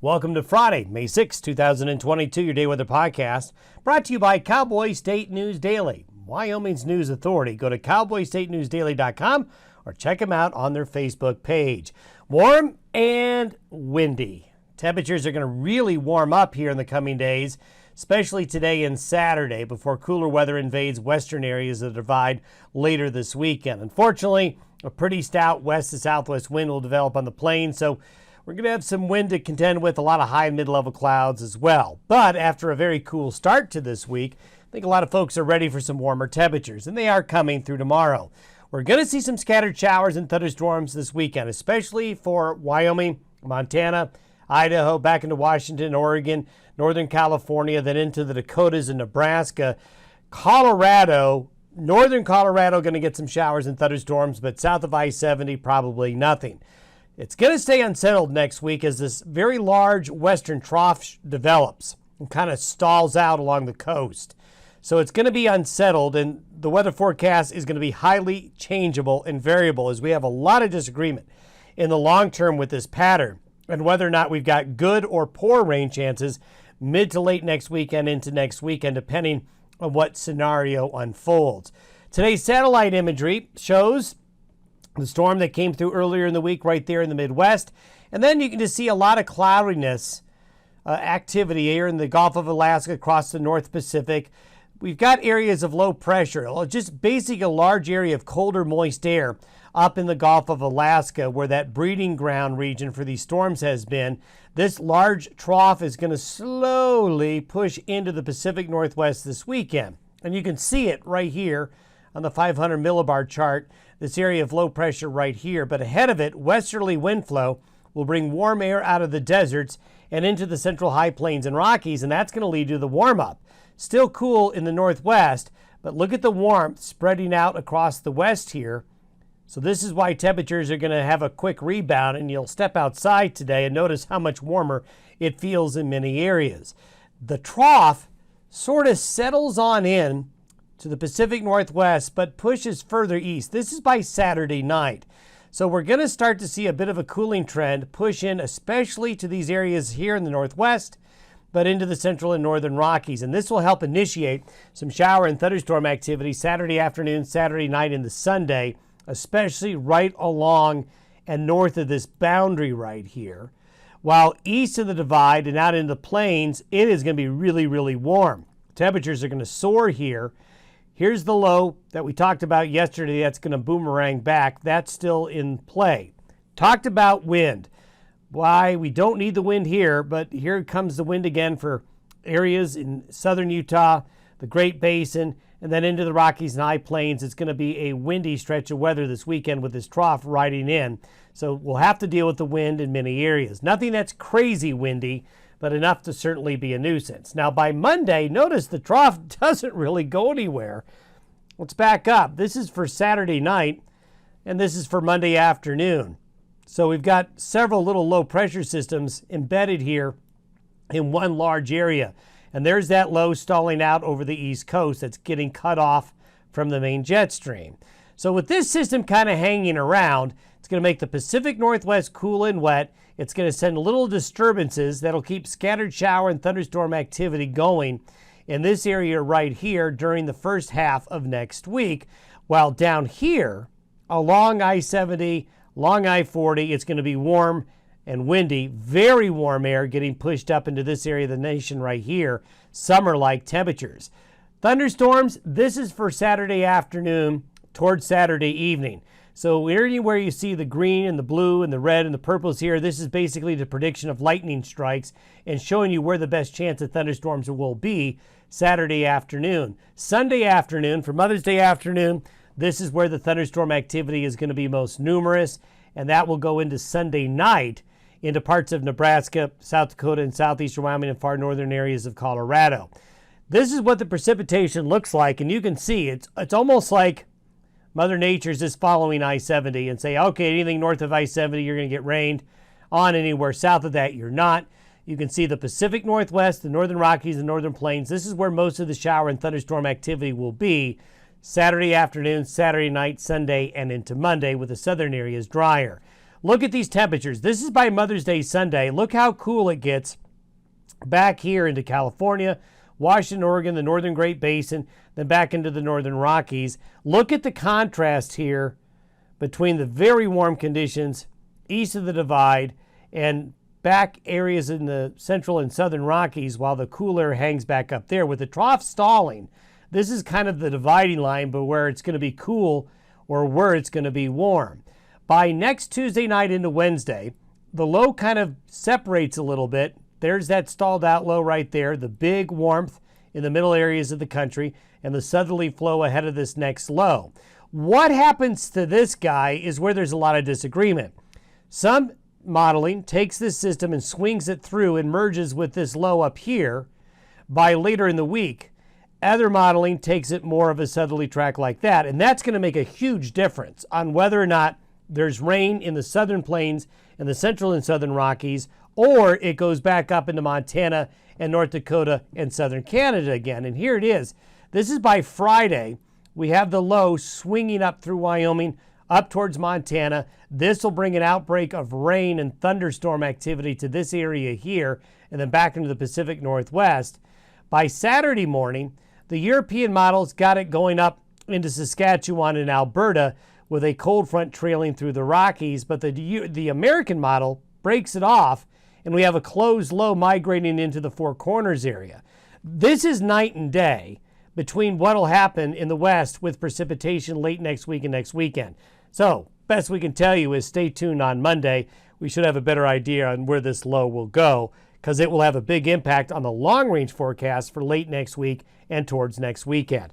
Welcome to Friday, May 6, 2022, your Day Weather Podcast, brought to you by Cowboy State News Daily, Wyoming's news authority. Go to cowboystatenewsdaily.com or check them out on their Facebook page. Warm and windy. Temperatures are going to really warm up here in the coming days, especially today and Saturday, before cooler weather invades western areas of the divide later this weekend. Unfortunately, a pretty stout west to southwest wind will develop on the plains, so we're going to have some wind to contend with, a lot of high and mid-level clouds as well. But after a very cool start to this week, I think a lot of folks are ready for some warmer temperatures, and they are coming through tomorrow. We're going to see some scattered showers and thunderstorms this weekend, especially for Wyoming, Montana, Idaho, back into Washington, Oregon, Northern California, then into the Dakotas and Nebraska. Colorado, Northern Colorado, going to get some showers and thunderstorms, but south of I-70, probably nothing. It's going to stay unsettled next week as this very large western trough develops and kind of stalls out along the coast. So it's going to be unsettled, and the weather forecast is going to be highly changeable and variable as we have a lot of disagreement in the long term with this pattern and whether or not we've got good or poor rain chances mid to late next weekend into next weekend, depending on what scenario unfolds. Today's satellite imagery shows the storm that came through earlier in the week right there in the Midwest. And then you can just see a lot of cloudiness activity here in the Gulf of Alaska across the North Pacific. We've got areas of low pressure, just basically a large area of colder, moist air up in the Gulf of Alaska where that breeding ground region for these storms has been. This large trough is going to slowly push into the Pacific Northwest this weekend. And you can see it right here on the 500 millibar chart, this area of low pressure right here. But ahead of it, westerly wind flow will bring warm air out of the deserts and into the central high plains and Rockies, and that's going to lead to the warm-up. Still cool in the northwest, but look at the warmth spreading out across the west here. So this is why temperatures are going to have a quick rebound, and you'll step outside today and notice how much warmer it feels in many areas. The trough sort of settles on in to the Pacific Northwest, but pushes further east. This is by Saturday night. So we're going to start to see a bit of a cooling trend push in, especially to these areas here in the Northwest, but into the central and northern Rockies. And this will help initiate some shower and thunderstorm activity Saturday afternoon, Saturday night, into Sunday, especially right along and north of this boundary right here. While east of the divide and out in the plains, it is going to be really, really warm. Temperatures are going to soar here. Here's the low that we talked about yesterday that's going to boomerang back. That's still in play. Talked about wind. Why we don't need the wind here, but here comes the wind again for areas in southern Utah, the Great Basin, and then into the Rockies and High Plains. It's going to be a windy stretch of weather this weekend with this trough riding in. So we'll have to deal with the wind in many areas. Nothing that's crazy windy, but enough to certainly be a nuisance. Now, by Monday, notice the trough doesn't really go anywhere. Let's back up. This is for Saturday night, and this is for Monday afternoon. So we've got several little low pressure systems embedded here in one large area. And there's that low stalling out over the East Coast that's getting cut off from the main jet stream. So with this system kind of hanging around, it's going to make the Pacific Northwest cool and wet. It's going to send little disturbances that'll keep scattered shower and thunderstorm activity going in this area right here during the first half of next week. While down here, along I-70, along I-40, it's going to be warm and windy, very warm air getting pushed up into this area of the nation right here, summer-like temperatures. Thunderstorms, this is for Saturday afternoon towards Saturday evening. So anywhere you see the green and the blue and the red and the purples here, this is basically the prediction of lightning strikes and showing you where the best chance of thunderstorms will be Saturday afternoon. Sunday afternoon, for Mother's Day afternoon, this is where the thunderstorm activity is going to be most numerous, and that will go into Sunday night into parts of Nebraska, South Dakota, and southeastern Wyoming and far northern areas of Colorado. This is what the precipitation looks like, and you can see it's almost like Mother Nature's just following I-70 and say, okay, anything north of I-70, you're going to get rained on. Anywhere south of that, you're not. You can see the Pacific Northwest, the northern Rockies, and northern plains. This is where most of the shower and thunderstorm activity will be Saturday afternoon, Saturday night, Sunday, and into Monday, with the southern areas drier. look at these temperatures. This is by Mother's Day Sunday. Look how cool it gets back here into California, Washington, Oregon, the northern Great Basin, then back into the northern Rockies. Look at the contrast here between the very warm conditions east of the divide and back areas in the central and southern Rockies, while the cool air hangs back up there. With the trough stalling, this is kind of the dividing line, but where it's going to be cool or where it's going to be warm. By next Tuesday night into Wednesday, the low kind of separates a little bit. There's that stalled out low right there, the big warmth in the middle areas of the country, and the southerly flow ahead of this next low. What happens to this guy is where there's a lot of disagreement. Some modeling takes this system and swings it through and merges with this low up here by later in the week. Other modeling takes it more of a southerly track like that, and that's going to make a huge difference on whether or not there's rain in the southern plains and the central and southern Rockies, or it goes back up into Montana and North Dakota and southern Canada again. And here it is. This is by Friday. We have the low swinging up through Wyoming, up towards Montana. This will bring an outbreak of rain and thunderstorm activity to this area here, and then back into the Pacific Northwest. By Saturday morning, the European models got it going up into Saskatchewan and Alberta with a cold front trailing through the Rockies, but the American model breaks it off, and we have a closed low migrating into the Four Corners area. This is night and day between what will happen in the west with precipitation late next week and next weekend. So, best we can tell you is stay tuned on Monday. We should have a better idea on where this low will go, because it will have a big impact on the long-range forecast for late next week and towards next weekend.